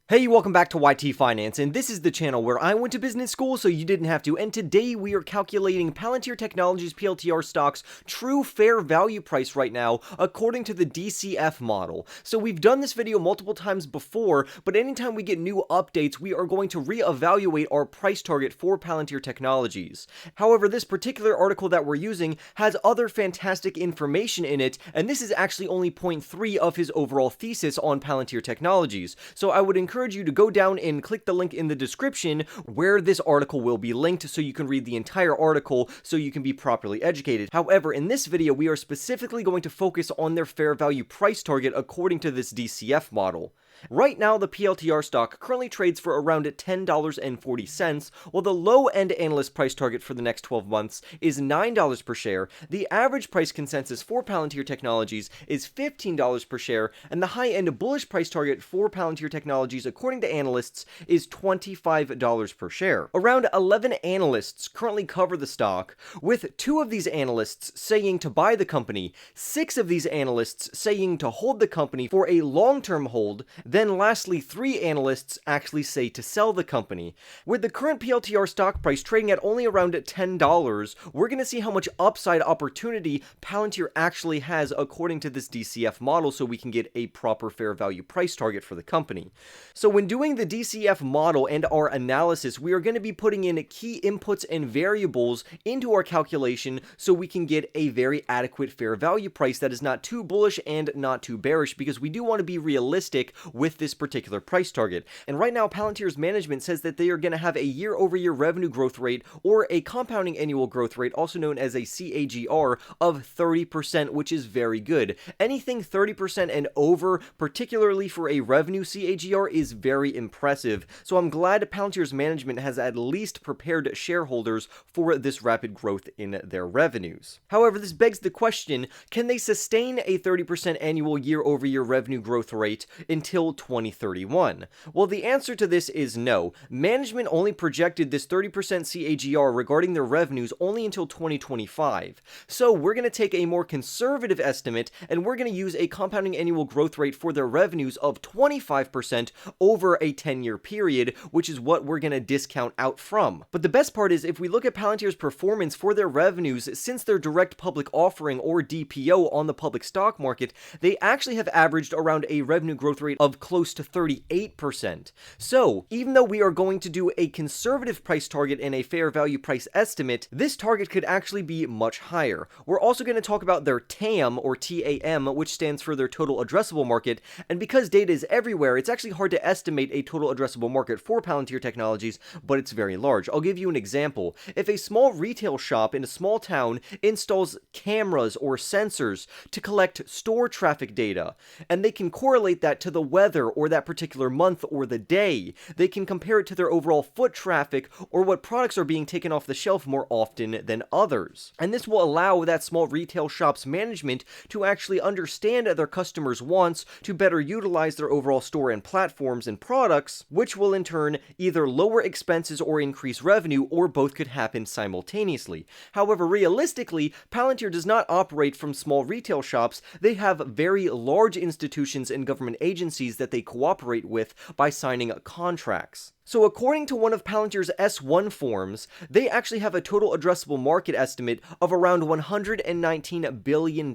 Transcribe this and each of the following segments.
Hey, welcome back to YT Finance, and this is the channel where I went to business school so you didn't have to, and today we are calculating Palantir Technologies PLTR stock's true fair value price right now according to the DCF model. So we've done this video multiple times before, but anytime we get new updates, we are going to reevaluate our price target for Palantir Technologies. However, this particular article that we're using has other fantastic information in it, and this is actually only point 3 of his overall thesis on Palantir Technologies. So I would encourage you to go down and click the link in the description where this article will be linked so you can read the entire article so you can be properly educated. However, in this video, we are specifically going to focus on their fair value price target according to this DCF model. Right now, the PLTR stock currently trades for around $10.40, while the low-end analyst price target for the next 12 months is $9 per share. The average price consensus for Palantir Technologies is $15 per share, and the high-end bullish price target for Palantir Technologies, according to analysts, is $25 per share. Around 11 analysts currently cover the stock, with 2 of these analysts saying to buy the company, 6 of these analysts saying to hold the company for a long-term hold. Then lastly, 3 analysts actually say to sell the company. With the current PLTR stock price trading at only around $10, we're going to see how much upside opportunity Palantir actually has according to this DCF model so we can get a proper fair value price target for the company. So when doing the DCF model and our analysis, we are going to be putting in key inputs and variables into our calculation so we can get a very adequate fair value price that is not too bullish and not too bearish, because we do want to be realistic with this particular price target. And right now, Palantir's management says that they are going to have a year-over-year revenue growth rate, or a compounding annual growth rate, also known as a CAGR, of 30%, which is very good. Anything 30% and over, particularly for a revenue CAGR, is very impressive. So I'm glad Palantir's management has at least prepared shareholders for this rapid growth in their revenues. However, this begs the question, can they sustain a 30% annual year-over-year revenue growth rate until 2031? Well, the answer to this is no. Management only projected this 30% CAGR regarding their revenues only until 2025. So we're going to take a more conservative estimate, and we're going to use a compounding annual growth rate for their revenues of 25% over a 10-year period, which is what we're going to discount out from. But the best part is, if we look at Palantir's performance for their revenues since their direct public offering, or DPO, on the public stock market, they actually have averaged around a revenue growth rate of close to 38%. So even though we are going to do a conservative price target and a fair value price estimate, this target could actually be much higher. We're also going to talk about their TAM, or TAM, which stands for their total addressable market, and because data is everywhere, it's actually hard to estimate a total addressable market for Palantir Technologies, but it's very large. I'll give you an example. If a small retail shop in a small town installs cameras or sensors to collect store traffic data, and they can correlate that to the weather or that particular month or the day, they can compare it to their overall foot traffic or what products are being taken off the shelf more often than others. And this will allow that small retail shop's management to actually understand their customers' wants to better utilize their overall store and platforms and products, which will in turn either lower expenses or increase revenue, or both could happen simultaneously. However, realistically, Palantir does not operate from small retail shops. They have very large institutions and government agencies that they cooperate with by signing contracts. So according to one of Palantir's S1 forms, they actually have a total addressable market estimate of around $119 billion,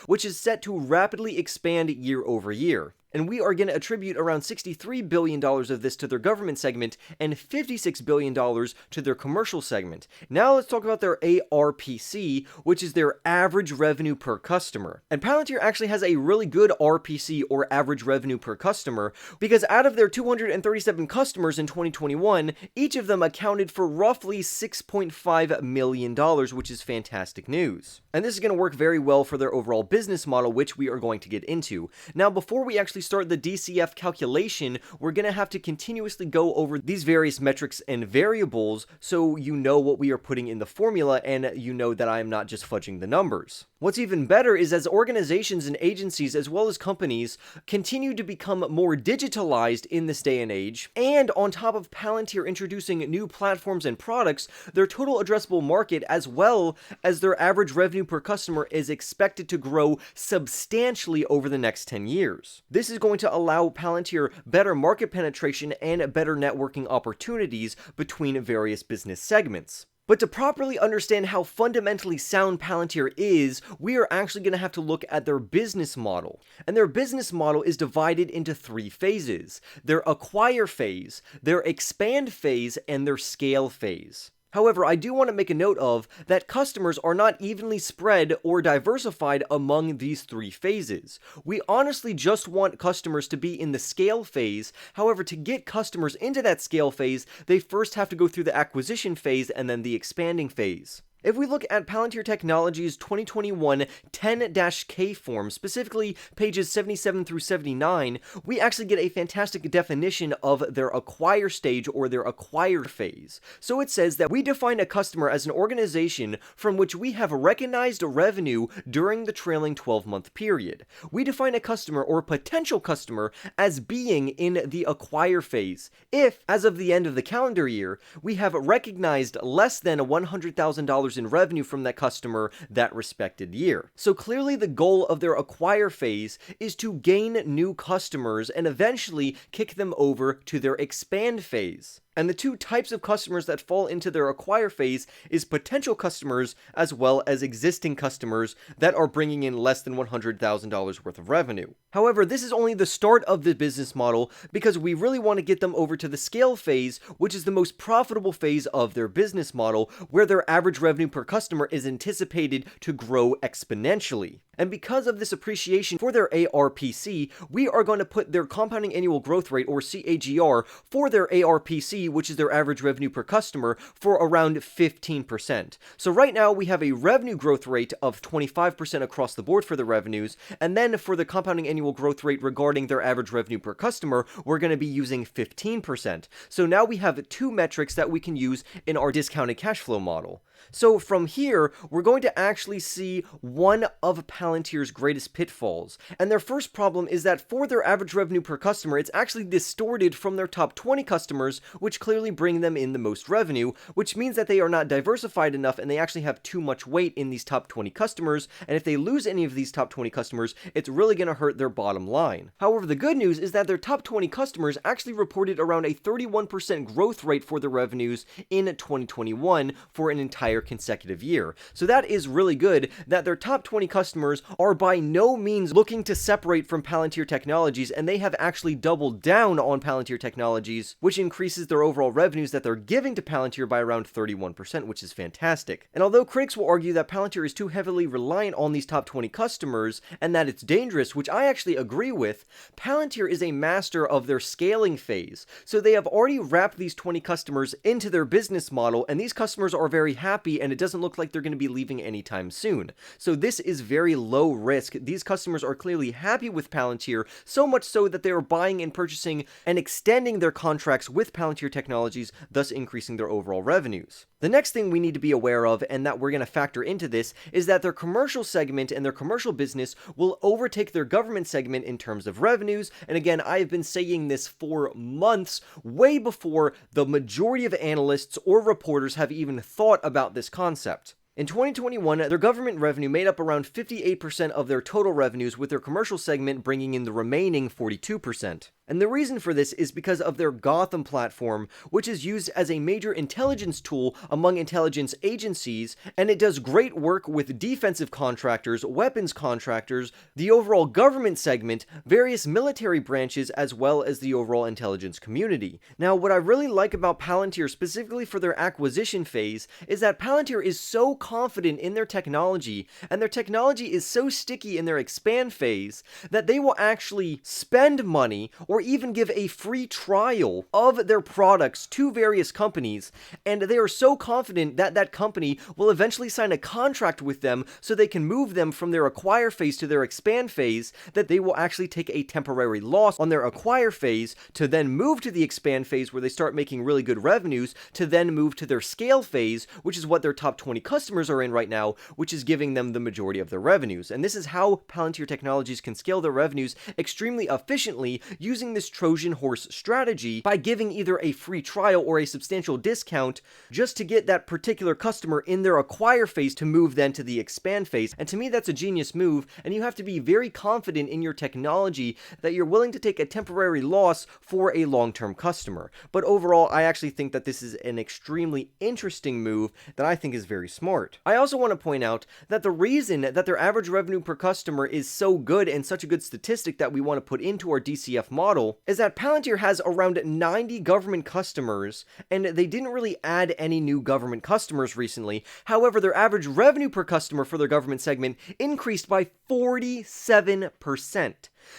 which is set to rapidly expand year over year. And we are going to attribute around $63 billion of this to their government segment and $56 billion to their commercial segment. Now let's talk about their ARPC, which is their average revenue per customer. And Palantir actually has a really good RPC, or average revenue per customer, because out of their 237 customers in 2021, each of them accounted for roughly $6.5 million, which is fantastic news. And this is going to work very well for their overall business model, which we are going to get into. Now, before we actually start the DCF calculation, we're going to have to continuously go over these various metrics and variables so you know what we are putting in the formula, and you know that I am not just fudging the numbers. What's even better is, as organizations and agencies as well as companies continue to become more digitalized in this day and age, and on top of Palantir introducing new platforms and products, their total addressable market as well as their average revenue per customer is expected to grow substantially over the next 10 years. This is going to allow Palantir better market penetration and better networking opportunities between various business segments. But to properly understand how fundamentally sound Palantir is, we are actually going to have to look at their business model. And their business model is divided into 3 phases: their acquire phase, their expand phase, and their scale phase. However, I do want to make a note of that customers are not evenly spread or diversified among these 3 phases. We honestly just want customers to be in the scale phase. However, to get customers into that scale phase, they first have to go through the acquisition phase and then the expanding phase. If we look at Palantir Technologies' 2021 10-K form, specifically pages 77 through 79, we actually get a fantastic definition of their acquire stage or their acquired phase. So it says that we define a customer as an organization from which we have recognized revenue during the trailing 12-month period. We define a customer or potential customer as being in the acquire phase if, as of the end of the calendar year, we have recognized less than $100,000 in revenue from that customer that respected year. So clearly the goal of their acquire phase is to gain new customers and eventually kick them over to their expand phase. And the 2 types of customers that fall into their acquire phase is potential customers as well as existing customers that are bringing in less than $100,000 worth of revenue. However, this is only the start of the business model because we really want to get them over to the scale phase, which is the most profitable phase of their business model, where their average revenue per customer is anticipated to grow exponentially. And because of this appreciation for their ARPC, we are going to put their compounding annual growth rate, or CAGR, for their ARPC, which is their average revenue per customer, for around 15%. So right now we have a revenue growth rate of 25% across the board for the revenues, and then for the compounding annual growth rate regarding their average revenue per customer, we're going to be using 15%. So now we have 2 metrics that we can use in our discounted cash flow model. So from here, we're going to actually see one of Palantir's greatest pitfalls. And their first problem is that for their average revenue per customer, it's actually distorted from their top 20 customers, which clearly bring them in the most revenue, which means that they are not diversified enough and they actually have too much weight in these top 20 customers. And if they lose any of these top 20 customers, it's really going to hurt their bottom line. However, the good news is that their top 20 customers actually reported around a 31% growth rate for their revenues in 2021 for an entire consecutive year. So that is really good that their top 20 customers are by no means looking to separate from Palantir Technologies, and they have actually doubled down on Palantir Technologies, which increases their overall revenues that they're giving to Palantir by around 31%, which is fantastic. And although critics will argue that Palantir is too heavily reliant on these top 20 customers and that it's dangerous, which I actually agree with, Palantir is a master of their scaling phase. So they have already wrapped these 20 customers into their business model, and these customers are very happy, and it doesn't look like they're going to be leaving anytime soon. So this is very low risk. These customers are clearly happy with Palantir, so much so that they are buying and purchasing and extending their contracts with Palantir Technologies, thus increasing their overall revenues. The next thing we need to be aware of, and that we're going to factor into this, is that their commercial segment and their commercial business will overtake their government segment in terms of revenues. And again, I've been saying this for months, way before the majority of analysts or reporters have even thought about this concept. In 2021, their government revenue made up around 58% of their total revenues, with their commercial segment bringing in the remaining 42%. And the reason for this is because of their Gotham platform, which is used as a major intelligence tool among intelligence agencies, and it does great work with defensive contractors, weapons contractors, the overall government segment, various military branches, as well as the overall intelligence community. Now, what I really like about Palantir, specifically for their acquisition phase, is that Palantir is so confident in their technology, and their technology is so sticky in their expand phase, that they will actually spend money or even give a free trial of their products to various companies, and they are so confident that that company will eventually sign a contract with them so they can move them from their acquire phase to their expand phase, that they will actually take a temporary loss on their acquire phase to then move to the expand phase where they start making really good revenues, to then move to their scale phase, which is what their top 20 customers are in right now, which is giving them the majority of their revenues. And this is how Palantir Technologies can scale their revenues extremely efficiently using using this Trojan horse strategy by giving either a free trial or a substantial discount just to get that particular customer in their acquire phase to move then to the expand phase. And to me, that's a genius move, and you have to be very confident in your technology that you're willing to take a temporary loss for a long-term customer. But overall, I actually think that this is an extremely interesting move that I think is very smart. I also want to point out that the reason that their average revenue per customer is so good and such a good statistic that we want to put into our DCF model is that Palantir has around 90 government customers, and they didn't really add any new government customers recently. However, their average revenue per customer for their government segment increased by 47%.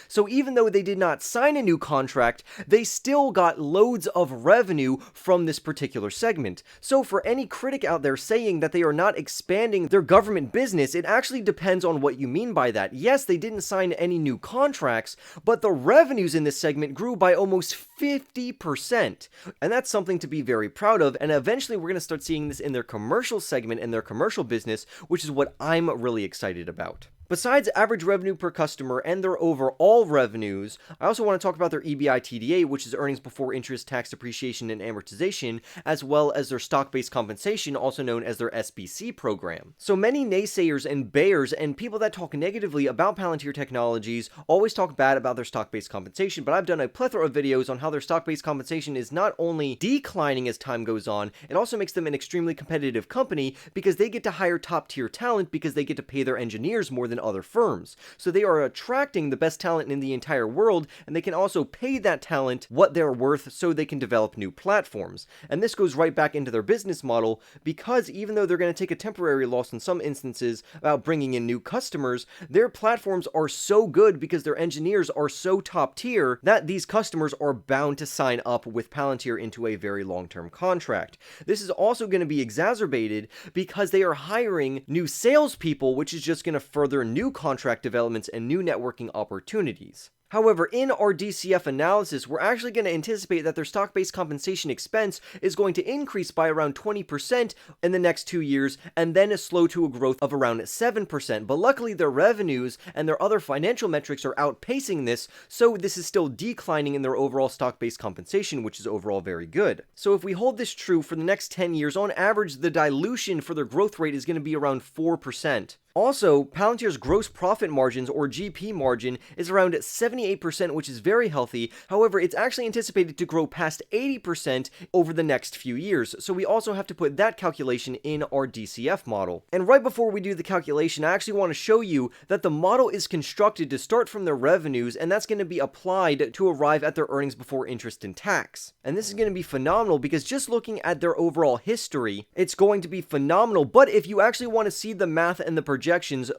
So even though they did not sign a new contract, they still got loads of revenue from this particular segment. So for any critic out there saying that they are not expanding their government business, it actually depends on what you mean by that. Yes, they didn't sign any new contracts, but the revenues in this segment grew by almost 50%. And that's something to be very proud of, and eventually we're going to start seeing this in their commercial segment and their commercial business, which is what I'm really excited about. Besides average revenue per customer and their overall revenues, I also want to talk about their EBITDA, which is earnings before interest, tax, depreciation, and amortization, as well as their stock-based compensation, also known as their SBC program. So many naysayers and bears and people that talk negatively about Palantir Technologies always talk bad about their stock-based compensation, but I've done a plethora of videos on how their stock-based compensation is not only declining as time goes on, it also makes them an extremely competitive company because they get to hire top-tier talent because they get to pay their engineers more than other firms. So they are attracting the best talent in the entire world, and they can also pay that talent what they're worth so they can develop new platforms. And this goes right back into their business model because even though they're going to take a temporary loss in some instances about bringing in new customers, their platforms are so good because their engineers are so top tier that these customers are bound to sign up with Palantir into a very long-term contract. This is also going to be exacerbated because they are hiring new salespeople, which is just going to further new contract developments and new networking opportunities. However, in our DCF analysis, we're actually going to anticipate that their stock-based compensation expense is going to increase by around 20% in the next 2 years, and then slow to a growth of around 7%. But luckily, their revenues and their other financial metrics are outpacing this, so this is still declining in their overall stock-based compensation, which is overall very good. So if we hold this true for the next 10 years, on average, the dilution for their growth rate is going to be around 4%. Also, Palantir's gross profit margins, or GP margin, is around 78%, which is very healthy. However, it's actually anticipated to grow past 80% over the next few years, so we also have to put that calculation in our DCF model. And right before we do the calculation, I actually want to show you that the model is constructed to start from their revenues, and that's going to be applied to arrive at their earnings before interest and tax. And this is going to be phenomenal because just looking at their overall history, it's going to be phenomenal. But if you actually want to see the math and the projections,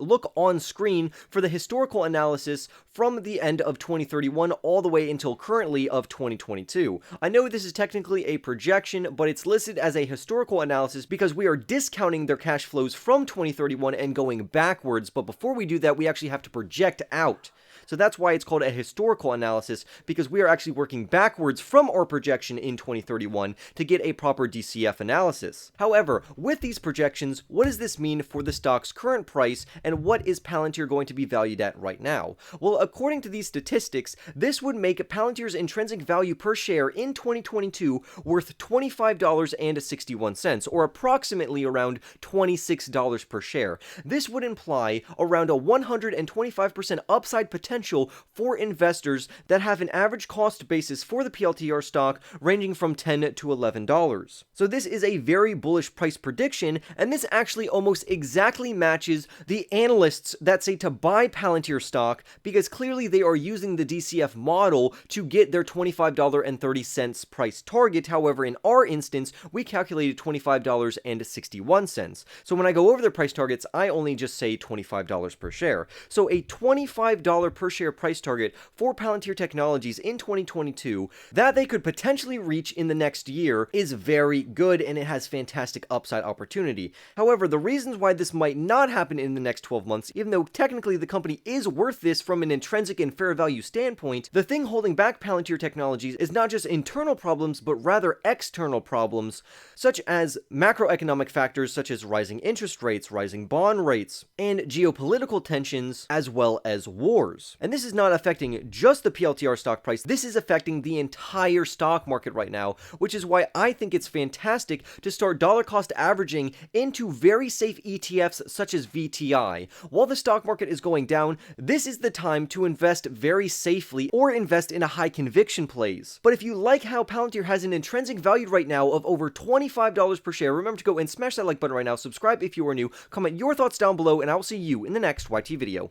look on screen for the historical analysis from the end of 2031 all the way until currently of 2022. I know this is technically a projection, but it's listed as a historical analysis because we are discounting their cash flows from 2031 and going backwards, but before we do that, we actually have to project out. So that's why it's called a historical analysis, because we are actually working backwards from our projection in 2031 to get a proper DCF analysis. However, with these projections, what does this mean for the stock's current price, and what is Palantir going to be valued at right now? Well, according to these statistics, this would make Palantir's intrinsic value per share in 2022 worth $25.61, or approximately around $26 per share. This would imply around a 125% upside potential for investors that have an average cost basis for the PLTR stock ranging from $10 to $11. So this is a very bullish price prediction, and this actually almost exactly matches the analysts that say to buy Palantir stock, because clearly they are using the DCF model to get their $25.30 price target. However, in our instance, we calculated $25.61. So when I go over their price targets, I only just say $25 per share. So a $25 per share price target for Palantir Technologies in 2022 that they could potentially reach in the next year is very good, and it has fantastic upside opportunity. However, the reasons why this might not happen in the next 12 months, even though technically the company is worth this from an intrinsic and fair value standpoint, the thing holding back Palantir Technologies is not just internal problems, but rather external problems, such as macroeconomic factors such as rising interest rates, rising bond rates, and geopolitical tensions, as well as wars. And this is not affecting just the PLTR stock price, this is affecting the entire stock market right now, which is why I think it's fantastic to start dollar cost averaging into very safe ETFs such as VTI. While the stock market is going down, this is the time to invest very safely or invest in a high conviction plays. But if you like how Palantir has an intrinsic value right now of over $25 per share, remember to go and smash that like button right now, subscribe if you are new, comment your thoughts down below, and I will see you in the next YT video.